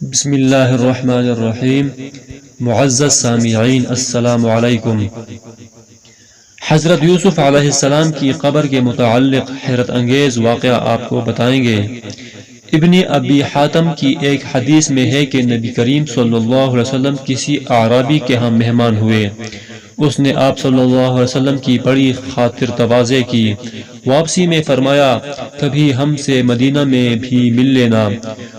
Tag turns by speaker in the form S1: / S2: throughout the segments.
S1: بسم اللہ الرحمن الرحیم۔ معزز سامعین السلام علیکم۔ حضرت یوسف علیہ السلام کی قبر کے متعلق حیرت انگیز واقعہ آپ کو بتائیں گے۔ ابن ابی حاتم کی ایک حدیث میں ہے کہ نبی کریم صلی اللہ علیہ وسلم کسی اعرابی کے ہاں مہمان ہوئے۔ اس نے آپ صلی اللہ علیہ وسلم کی بڑی خاطر تواضع کی۔ واپسی میں فرمایا، کبھی ہم سے مدینہ میں بھی مل لینا۔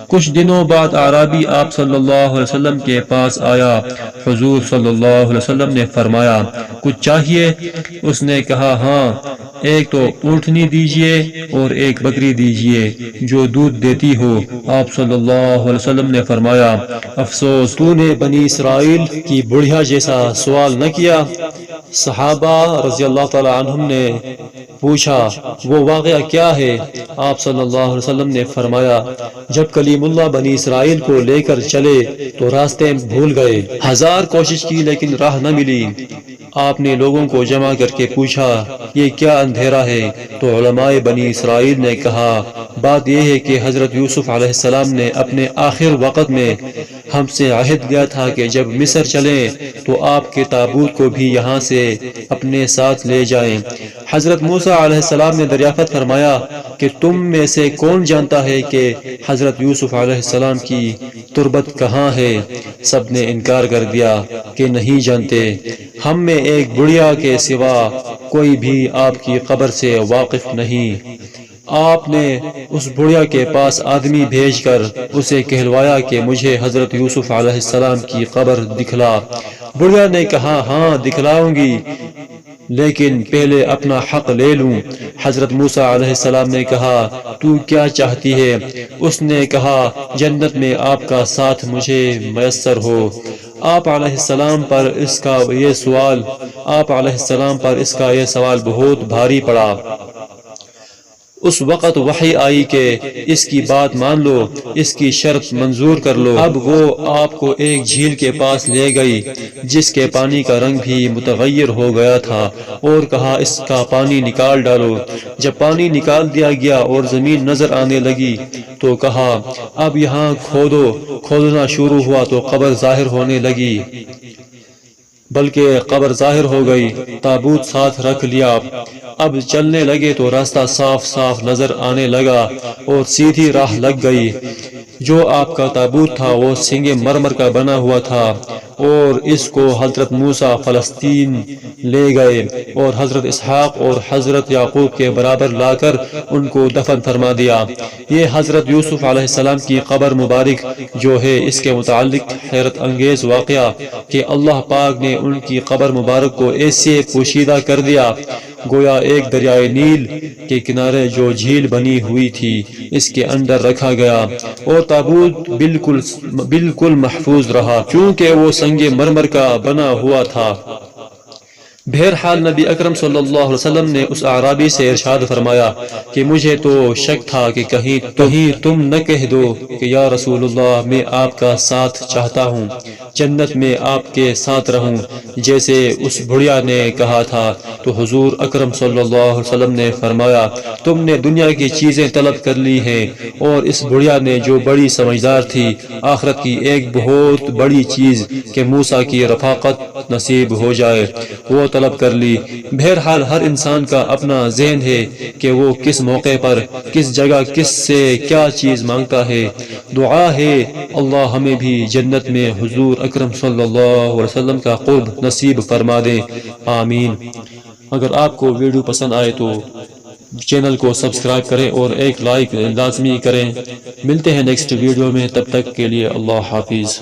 S1: کچھ دنوں بعد اعرابی آپ صلی اللہ علیہ وسلم کے پاس آیا۔ حضور صلی اللہ علیہ وسلم نے فرمایا، کچھ چاہیے؟ اس نے کہا، ہاں، ایک تو اونٹنی دیجیے اور ایک بکری دیجیے جو دودھ دیتی ہو۔ آپ صلی اللہ علیہ وسلم نے فرمایا، افسوس، تو نے بنی اسرائیل کی بڑھیا جیسا سوال نہ کیا۔ صحابہ رضی اللہ تعالی عنہم نے پوچھا، وہ واقعہ کیا ہے؟ آپ صلی اللہ علیہ وسلم نے فرمایا، جب کلیم اللہ بنی اسرائیل کو لے کر چلے تو راستے بھول گئے، ہزار کوشش کی لیکن راہ نہ ملی۔ آپ نے لوگوں کو جمع کر کے پوچھا، یہ کیا اندھیرا ہے؟ تو علماء بنی اسرائیل نے کہا، بات یہ ہے کہ حضرت یوسف علیہ السلام نے اپنے آخر وقت میں ہم سے عہد لیا تھا کہ جب مصر چلیں تو آپ کے تابوت کو بھی یہاں سے اپنے ساتھ لے جائیں۔ حضرت موسیٰ علیہ السلام نے دریافت فرمایا کہ تم میں سے کون جانتا ہے کہ حضرت یوسف علیہ السلام کی تربت کہاں ہے؟ سب نے انکار کر دیا کہ نہیں جانتے۔ ہم میں ایک بڑھیا کے سوا کوئی بھی آپ کی قبر سے واقف نہیں۔ آپ نے اس بڑھیا کے پاس آدمی بھیج کر اسے کہلوایا کہ مجھے حضرت یوسف علیہ السلام کی قبر دکھلا۔ بڑھیا نے کہا، ہاں دکھلاؤں گی، لیکن پہلے اپنا حق لے لوں۔ حضرت موسیٰ علیہ السلام نے کہا، تو کیا چاہتی ہے؟ اس نے کہا، جنت میں آپ کا ساتھ مجھے میسر ہو۔ آپ علیہ السلام پر اس کا یہ سوال بہت بھاری پڑا۔ اس وقت وحی آئی کہ اس کی بات مان لو، اس کی شرط منظور کر لو۔ اب وہ آپ کو ایک جھیل کے پاس لے گئی جس کے پانی کا رنگ بھی متغیر ہو گیا تھا، اور کہا، اس کا پانی نکال ڈالو۔ جب پانی نکال دیا گیا اور زمین نظر آنے لگی تو کہا، اب یہاں کھودو۔ کھودنا شروع ہوا تو قبر ظاہر ہونے لگی، بلکہ قبر ظاہر ہو گئی۔ تابوت ساتھ رکھ لیا۔ اب چلنے لگے تو راستہ صاف صاف نظر آنے لگا اور سیدھی راہ لگ گئی۔ جو آپ کا تابوت تھا وہ سنگ مرمر کا بنا ہوا تھا، اور اس کو حضرت موسیٰ فلسطین لے گئے اور حضرت اسحاق اور حضرت یعقوب کے برابر لا کر ان کو دفن فرما دیا۔ یہ حضرت یوسف علیہ السلام کی قبر مبارک جو ہے، اس کے متعلق حیرت انگیز واقعہ کہ اللہ پاک نے ان کی قبر مبارک کو ایسے پوشیدہ کر دیا گویا ایک دریائے نیل کے کنارے جو جھیل بنی ہوئی تھی اس کے اندر رکھا گیا، اور تابوت بالکل محفوظ رہا چونکہ وہ سنگ مرمر کا بنا ہوا تھا۔ بہرحال نبی اکرم صلی اللہ علیہ وسلم نے اس اعرابی سے ارشاد فرمایا کہ مجھے تو شک تھا کہ کہیں تم نہ کہہ دو کہ یا رسول اللہ، میں آپ کا ساتھ چاہتا ہوں، جنت میں آپ کے ساتھ رہوں جیسے اس بڑھیا نے کہا تھا۔ تو حضور اکرم صلی اللہ علیہ وسلم نے فرمایا، تم نے دنیا کی چیزیں طلب کر لی ہیں، اور اس بڑھیا نے جو بڑی سمجھدار تھی، آخرت کی ایک بہت بڑی چیز کہ موسیٰ کی رفاقت نصیب ہو جائے، وہ طلب کر لی۔ بہرحال ہر انسان کا اپنا ذہن ہے کہ وہ کس موقع پر، کس جگہ، کس سے کیا چیز مانگتا ہے۔ دعا ہے اللہ ہمیں بھی جنت میں حضور اکرم صلی اللہ علیہ وسلم کا قرب نصیب فرما دے، آمین۔ اگر آپ کو ویڈیو پسند آئے تو چینل کو سبسکرائب کریں اور ایک لائک لازمی کریں۔ ملتے ہیں نیکسٹ ویڈیو میں، تب تک کے لیے اللہ حافظ۔